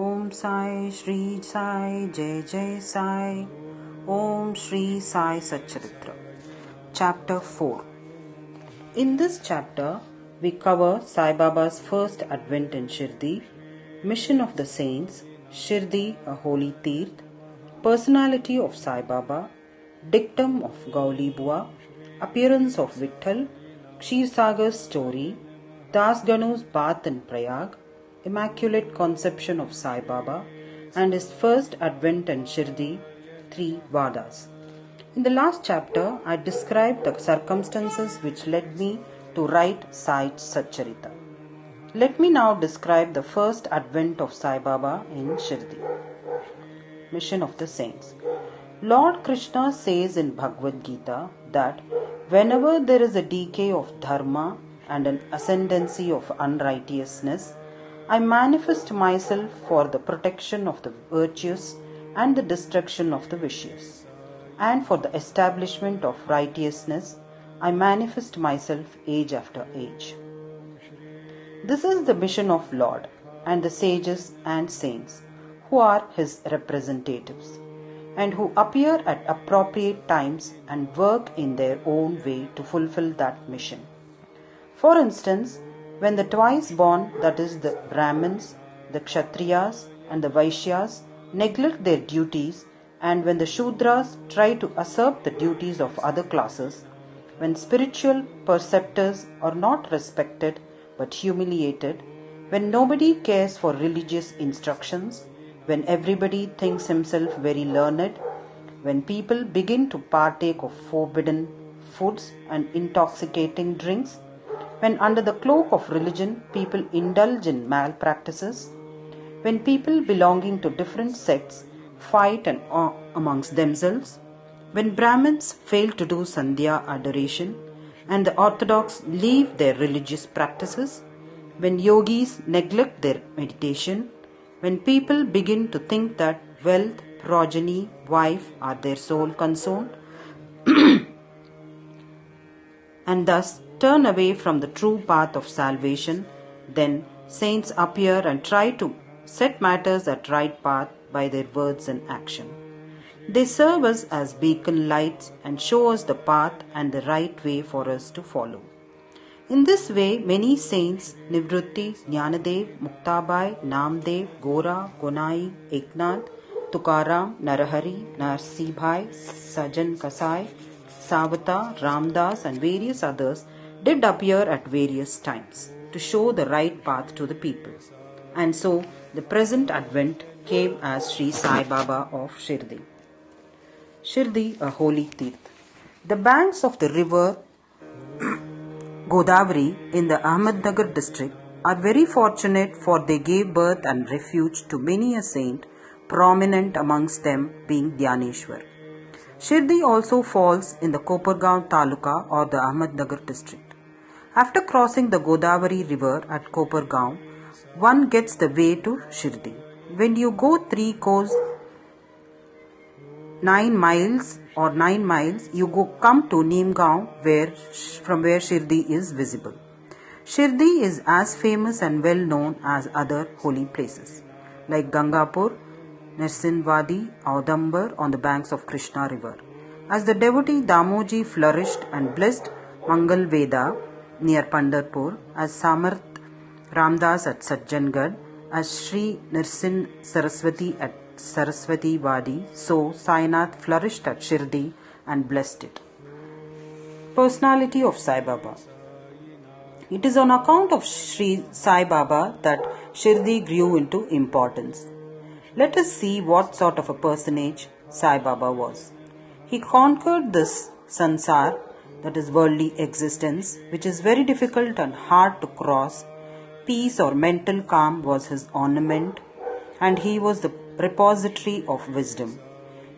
Om Sai Shri Sai Jai Jai Sai. Om Shri Sai SATCHARITRA. Chapter 4. In this chapter, we cover Sai Baba's first advent in Shirdi, mission of the saints, Shirdi, a holy Tirth, personality of Sai Baba, dictum of Gauli Bua, appearance of Vitthal, Kshirsaghar's story, Das Ganu's bath in Prayag, Immaculate Conception of Sai Baba, and his first advent in Shirdi, 3 Vadas. In the last chapter, I described the circumstances which led me to write Sai SATCHARITRA. Let me now describe the first advent of Sai Baba in Shirdi. Mission of the Saints. Lord Krishna says in Bhagavad Gita that whenever there is a decay of dharma and an ascendancy of unrighteousness, I manifest myself for the protection of the virtuous and the destruction of the vicious. And for the establishment of righteousness, I manifest myself age after age. This is the mission of Lord and the sages and saints who are his representatives and who appear at appropriate times and work in their own way to fulfill that mission. For instance, when the twice born, that is the Brahmins, the Kshatriyas and the Vaishyas, neglect their duties, and when the Shudras try to usurp the duties of other classes, when spiritual preceptors are not respected but humiliated, when nobody cares for religious instructions, when everybody thinks himself very learned, when people begin to partake of forbidden foods and intoxicating drinks, when under the cloak of religion people indulge in malpractices, when people belonging to different sects fight amongst themselves, when Brahmins fail to do Sandhya adoration and the Orthodox leave their religious practices, when yogis neglect their meditation, when people begin to think that wealth, progeny, wife are their sole concern and thus turn away from the true path of salvation, then saints appear and try to set matters at right path by their words and action. They serve us as beacon lights and show us the path and the right way for us to follow. In this way, many saints, Nivrutti, Jnanadev, Muktabai, Namdev, Gora, Gonai, Eknath, Tukaram, Narahari, Narsibhai, Sajan Kasai, Savata, Ramdas and various others did appear at various times to show the right path to the people. And so the present advent came as Sri Sai Baba of Shirdi. Shirdi, a holy Tirth. The banks of the river Godavari in the Ahmednagar district are very fortunate, for they gave birth and refuge to many a saint, prominent amongst them being Dhyaneshwar. Shirdi also falls in the Kopargaon Taluka or the Ahmednagar district. After crossing the Godavari river at Kopargaon, one gets the way to Shirdi. When you go 3 course 9 miles, you come to Neemgaon, from where Shirdi is visible. Shirdi is as famous and well known as other holy places like Gangapur, Nirsinvadi, Audambar on the banks of Krishna river. As the devotee Damoji flourished and blessed Mangal Veda near Pandharpur, as Samarth Ramdas at Sajjangad, as Sri Nirsin Saraswati at Saraswati Vadi, so Sainath flourished at Shirdi and blessed it. Personality of Sai Baba. It is on account of Sri Sai Baba that Shirdi grew into importance. Let us see what sort of a personage Sai Baba was. He conquered this sansar, that is worldly existence, which is very difficult and hard to cross. Peace or mental calm was his ornament, and he was the repository of wisdom.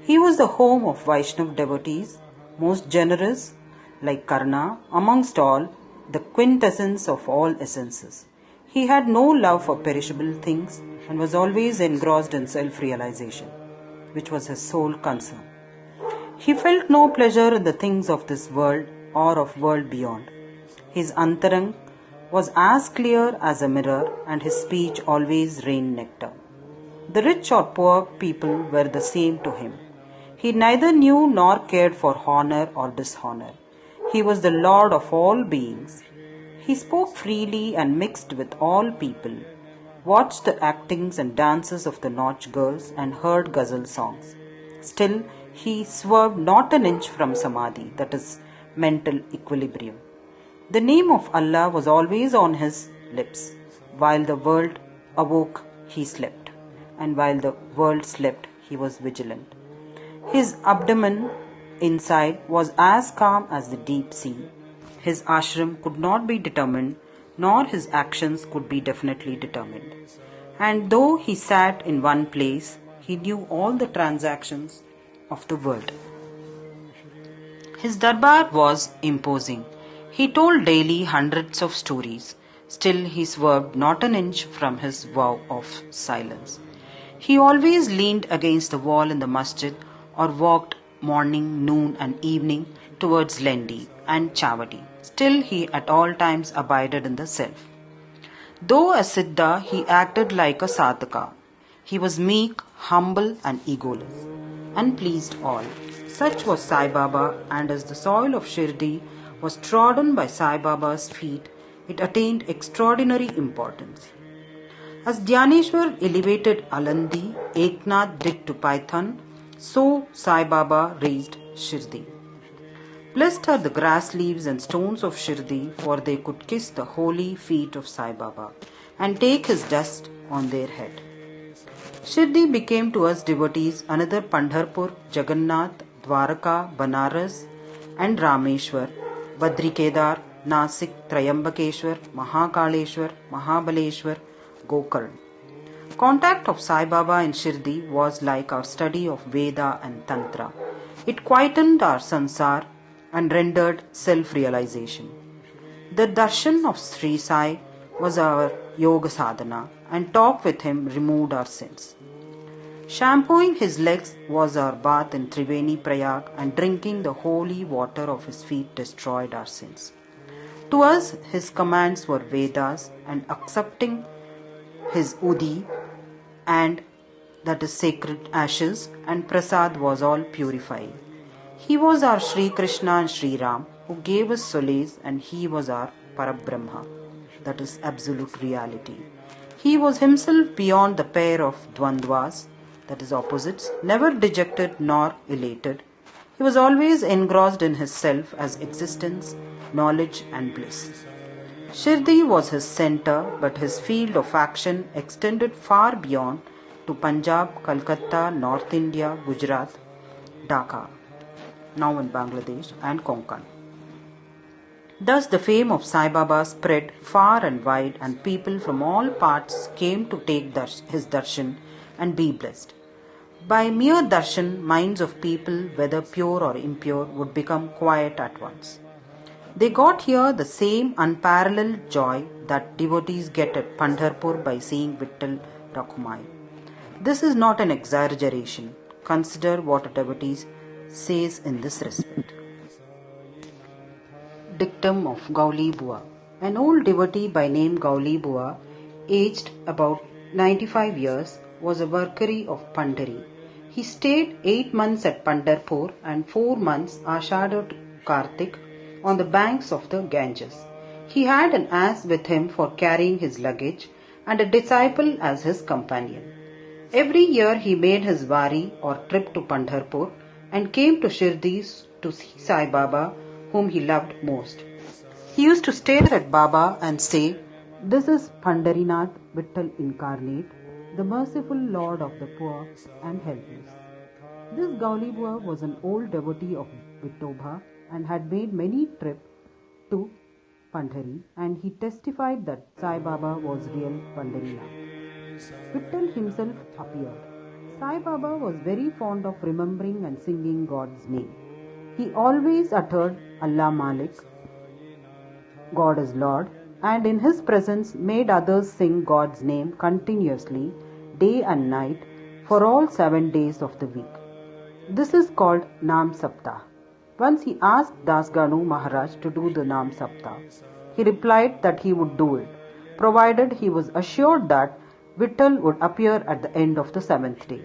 He was the home of Vaishnav devotees, most generous, like Karna, amongst all, the quintessence of all essences. He had no love for perishable things and was always engrossed in self-realization, which was his sole concern. He felt no pleasure in the things of this world or of world beyond. His antarang was as clear as a mirror, and his speech always rained nectar. The rich or poor people were the same to him. He neither knew nor cared for honor or dishonor. He was the Lord of all beings. He spoke freely and mixed with all people, watched the actings and dances of the nautch girls, and heard ghazal songs. Still, he swerved not an inch from samadhi, that is, mental equilibrium. The name of Allah was always on his lips. While the world awoke, he slept, and while the world slept, he was vigilant. His abdomen inside was as calm as the deep sea. His ashram could not be determined, nor his actions could be definitely determined. And though he sat in one place, he knew all the transactions of the world. His darbar was imposing. He told daily hundreds of stories. Still he swerved not an inch from his vow of silence. He always leaned against the wall in the masjid or walked morning, noon and evening towards Lendi and Chavadi. Still he at all times abided in the self. Though a Siddha, he acted like a Sadhaka. He was meek, humble and egoless, and pleased all. Such was Sai Baba, and as the soil of Shirdi was trodden by Sai Baba's feet, it attained extraordinary importance. As Dhyaneshwar elevated Alandi, Eknath did to Python, so Sai Baba raised Shirdi. Blessed are the grass leaves and stones of Shirdi, for they could kiss the holy feet of Sai Baba and take his dust on their head. Shirdi became to us devotees another Pandharpur, Jagannath, Dwaraka, Banaras and Rameshwar, Badrikedar, Nasik, Trayambakeshwar, Mahakaleshwar, Mahabaleshwar, Gokarn. Contact of Sai Baba in Shirdi was like our study of Veda and Tantra. It quietened our sansar and rendered self-realization. The darshan of Sri Sai was our yoga sadhana, and talk with him removed our sins. Shampooing his legs was our bath in Triveni Prayag, and drinking the holy water of his feet destroyed our sins. To us, his commands were Vedas, and accepting his Udi, and that is sacred ashes, and prasad was all purifying. He was our Sri Krishna and Sri Ram, who gave us solace, and he was our Parabrahma, that is absolute reality. He was himself beyond the pair of dvandvas, that is opposites, never dejected nor elated. He was always engrossed in his self as existence, knowledge and bliss. Shirdi was his center, but his field of action extended far beyond to Punjab, Calcutta, North India, Gujarat, Dhaka, now in Bangladesh, and Konkan. Thus the fame of Sai Baba spread far and wide, and people from all parts came to take his darshan and be blessed. By mere darshan, minds of people, whether pure or impure, would become quiet at once. They got here the same unparalleled joy that devotees get at Pandharpur by seeing Vittal Rakhumai. This is not an exaggeration. Consider what a devotee says in this respect. Dictum of Gauli Bua. An old devotee by name Gauli Bua, aged about 95 years, was a workari of Pandhari. He stayed 8 months at Pandharpur and 4 months Ashadha to Kartik on the banks of the Ganges. He had an ass with him for carrying his luggage and a disciple as his companion. Every year he made his wari or trip to Pandharpur and came to Shirdi to see Sai Baba, whom he loved most. He used to stare at Baba and say, "This is Pandharinath Vittal incarnate, the merciful Lord of the poor and helpless." This Gauli Bua was an old devotee of Vittoba and had made many trips to Pandhari, and he testified that Sai Baba was real Pandharinath. Vittal himself appeared. Sai Baba was very fond of remembering and singing God's name. He always uttered Allah Malik, God is Lord, and in his presence made others sing God's name continuously, day and night, for all 7 days of the week. This is called Nam Saptah. Once he asked Dasganu Maharaj to do the Nam Saptah. He replied that he would do it, provided he was assured that Vittal would appear at the end of the 7th day.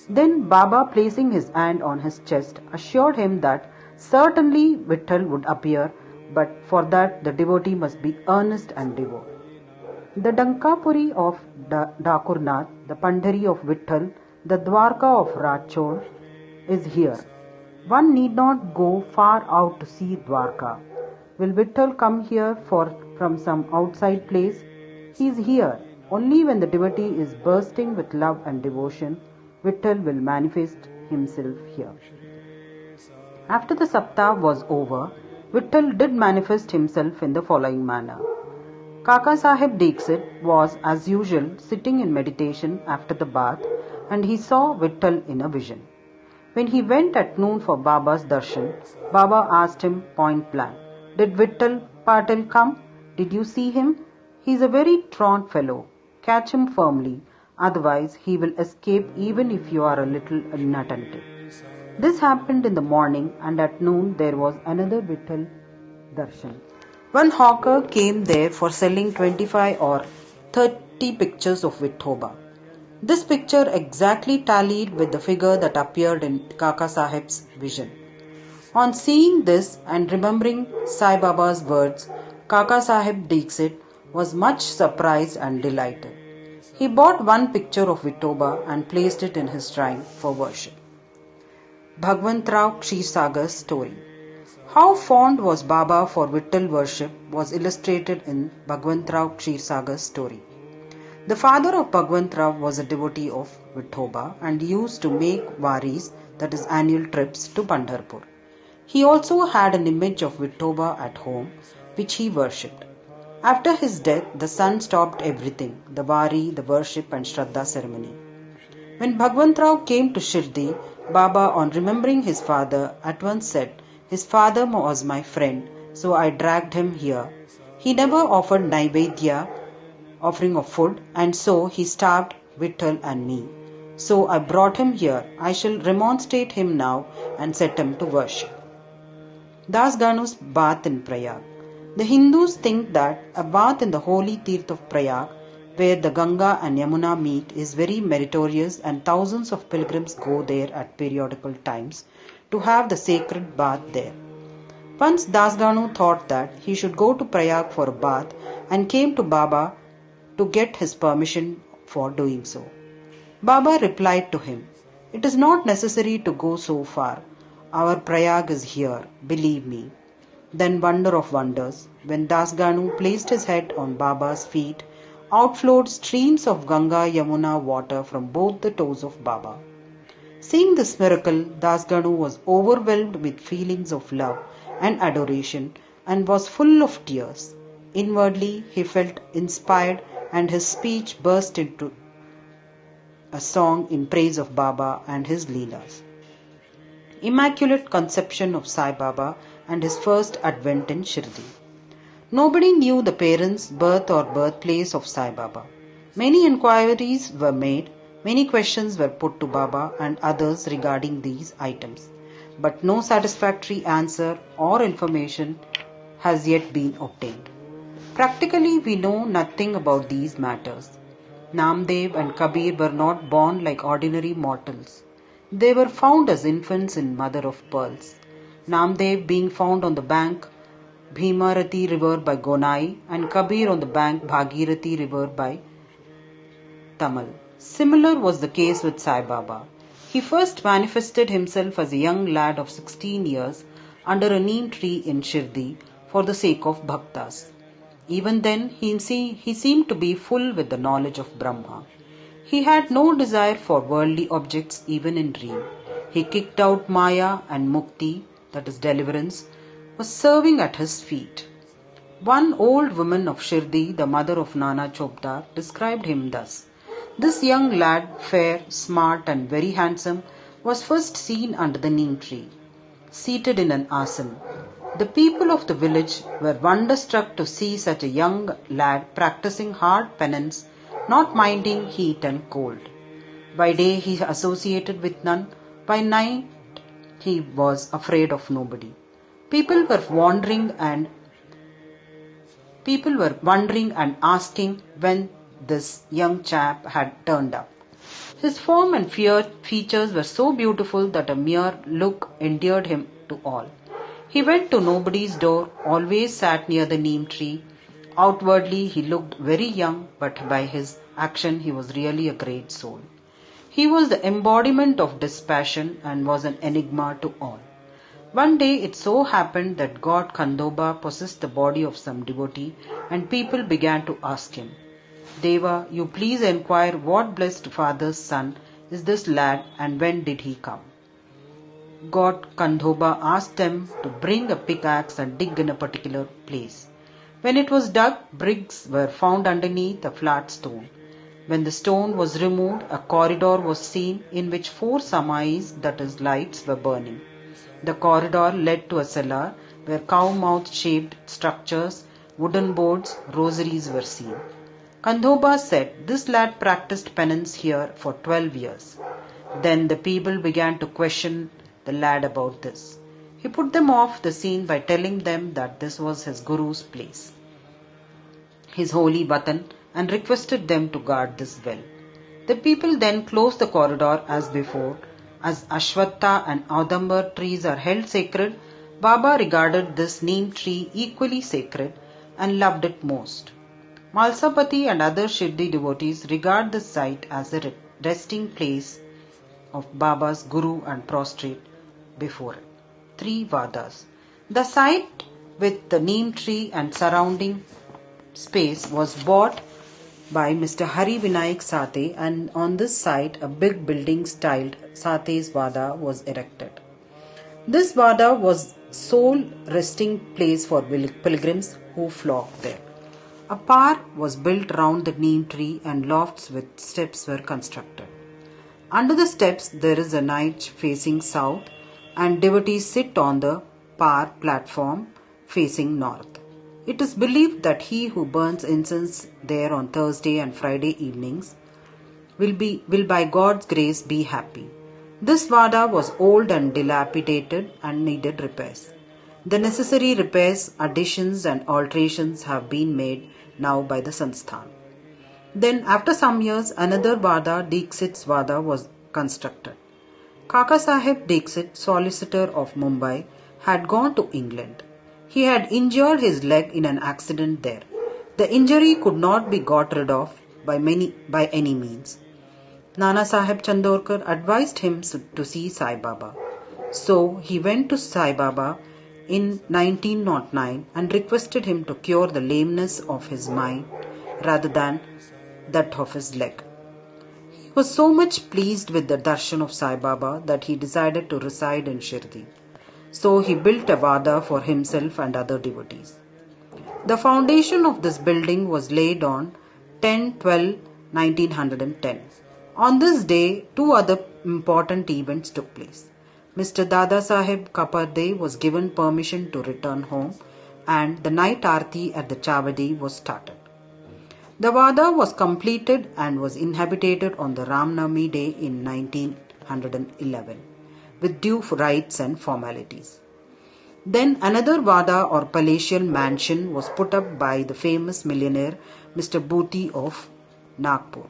Then Baba, placing his hand on his chest, assured him that certainly Vittal would appear, but for that the devotee must be earnest and devout. The Dankapuri of Dakurnath, the Pandhari of Vittal, the Dwarka of Rachod is here. One need not go far out to see Dwarka. Will Vittal come here from some outside place? He is here. Only when the devotee is bursting with love and devotion, Vittal will manifest himself here. After the Saptah was over, Vittal did manifest himself in the following manner. Kaka Sahib Dixit was, as usual, sitting in meditation after the bath, and he saw Vittal in a vision. When he went at noon for Baba's darshan, Baba asked him point blank, "Did Vittal Patil come? Did you see him? He is a very truant fellow. Catch him firmly, otherwise he will escape even if you are a little inattentive." This happened in the morning, and at noon there was another Vittal darshan. One hawker came there for selling 25 or 30 pictures of Vithoba. This picture exactly tallied with the figure that appeared in Kaka Sahib's vision. On seeing this and remembering Sai Baba's words, Kaka Sahib Dixit was much surprised and delighted. He bought one picture of Vithoba and placed it in his shrine for worship. Bhagwantrao Kshisagar's story. How fond was Baba for Vittal worship was illustrated in Bhagwantrao Kshisagar's story. The father of Bhagwantrao was a devotee of Vithoba and used to make varis, that is annual trips, to Pandharpur. He also had an image of Vithoba at home, which he worshipped. After his death, the son stopped everything, the vari, the worship and Shraddha ceremony. When Bhagwantrao came to Shirdi, Baba, on remembering his father, at once said, "His father was my friend, so I dragged him here. He never offered Naivedya, offering of food, and so he starved Vittal and me. So I brought him here. I shall remonstrate him now and set him to worship." Das Ganu's bath in Prayag. The Hindus think that a bath in the holy Tirth of Prayag, where the Ganga and Yamuna meet, is very meritorious, and thousands of pilgrims go there at periodical times to have the sacred bath there. Once Das Ganu thought that he should go to Prayag for a bath and came to Baba to get his permission for doing so. Baba replied to him, "It is not necessary to go so far. Our Prayag is here, believe me." Then, wonder of wonders, when Das Ganu placed his head on Baba's feet, outflowed streams of Ganga Yamuna water from both the toes of Baba. Seeing this miracle, Das Ganu was overwhelmed with feelings of love and adoration and was full of tears. Inwardly, he felt inspired, and his speech burst into a song in praise of Baba and his Leelas. Immaculate Conception of Sai Baba and his first advent in Shirdi. Nobody knew the parents, birth or birthplace of Sai Baba. Many inquiries were made, many questions were put to Baba and others regarding these items, but no satisfactory answer or information has yet been obtained. Practically, we know nothing about these matters. Namdev and Kabir were not born like ordinary mortals. They were found as infants in mother of pearls. Namdev being found on the bank Bhimarati river by Gonai and Kabir on the bank Bhagirathi river by Tamal. Similar was the case with Sai Baba. He first manifested himself as a young lad of 16 years under a neem tree in Shirdi for the sake of bhaktas. Even then, he seemed to be full with the knowledge of Brahma. He had no desire for worldly objects even in dream. He kicked out Maya, and Mukti, that is deliverance, was serving at his feet. One old woman of Shirdi, the mother of Nana Chopdar, described him thus. This young lad, fair, smart and very handsome, was first seen under the neem tree, seated in an asan. The people of the village were wonderstruck to see such a young lad practicing hard penance, not minding heat and cold. By day he associated with none, by night he was afraid of nobody. People were wondering and asking when this young chap had turned up. His form and features were so beautiful that a mere look endeared him to all. He went to nobody's door, always sat near the neem tree. Outwardly he looked very young, but by his action he was really a great soul. He was the embodiment of dispassion and was an enigma to all. One day it so happened that God Khandoba possessed the body of some devotee, and people began to ask him, "Deva, you please inquire what blessed father's son is this lad and when did he come?" God Khandoba asked them to bring a pickaxe and dig in a particular place. When it was dug, bricks were found underneath a flat stone. When the stone was removed, a corridor was seen in which 4 samais, that is lights, were burning. The corridor led to a cellar where cow-mouth shaped structures, wooden boards, rosaries were seen. Khandoba said this lad practiced penance here for 12 years. Then the people began to question the lad about this. He put them off the scene by telling them that this was his guru's place, his holy watan, and requested them to guard this well. The people then closed the corridor as before. As Ashwatha and Audambar trees are held sacred, Baba regarded this neem tree equally sacred and loved it most. Malsapati and other Shirdi devotees regard this site as a resting place of Baba's Guru and prostrate before it. 3 Vadas. The site with the neem tree and surrounding space was bought by Mr. Hari Vinayak Sate, and on this site a big building styled Sate's Vada was erected. This Vada was sole resting place for pilgrims who flocked there. A par was built round the neem tree and lofts with steps were constructed. Under the steps there is a niche facing south, and devotees sit on the par platform facing north. It is believed that he who burns incense there on Thursday and Friday evenings will by God's grace be happy. This Vada was old and dilapidated and needed repairs. The necessary repairs, additions and alterations have been made now by the Sansthan. Then after some years another Vada, Dixit's Vada, was constructed. Kaka Sahib Dixit, solicitor of Mumbai, had gone to England. He had injured his leg in an accident there. The injury could not be got rid of by any means. Nana Sahib Chandorkar advised him to see Sai Baba. So he went to Sai Baba in 1909 and requested him to cure the lameness of his mind rather than that of his leg. He was so much pleased with the darshan of Sai Baba that he decided to reside in Shirdi. So he built a Vada for himself and other devotees. The foundation of this building was laid on 10/12/1910. On this day, 2 other important events took place. Mr. Dada Sahib Kaparde was given permission to return home, and the night aarti at the Chavadi was started. The Vada was completed and was inhabited on the Ramnavami day in 1911. With due rites and formalities. Then another Vada or palatial mansion was put up by the famous millionaire Mr. Bhuti of Nagpur.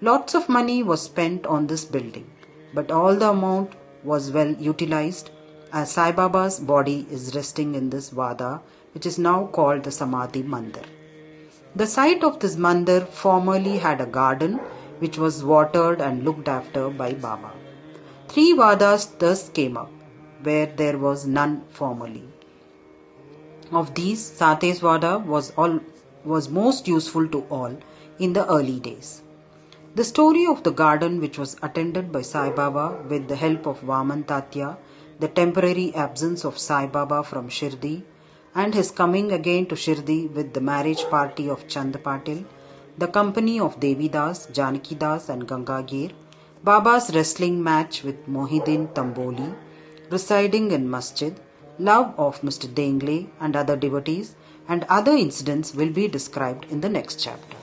Lots of money was spent on this building, but all the amount was well utilized, as Sai Baba's body is resting in this Vada, which is now called the Samadhi Mandir. The site of this mandir formerly had a garden which was watered and looked after by Baba. 3 Vadas thus came up, where there was none formerly. Of these, Sate's Vada was most useful to all in the early days. The story of the garden, which was attended by Sai Baba with the help of Vaman Tatya, the temporary absence of Sai Baba from Shirdi, and his coming again to Shirdi with the marriage party of Chand Patil, the company of Devi Das, Janaki Das and Gangagir, Baba's wrestling match with Mohidin Tamboli, residing in Masjid, love of Mr. Dengle and other devotees, and other incidents will be described in the next chapter.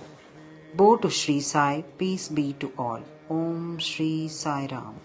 Bow to Sri Sai, peace be to all. Om Sri Sai Ram.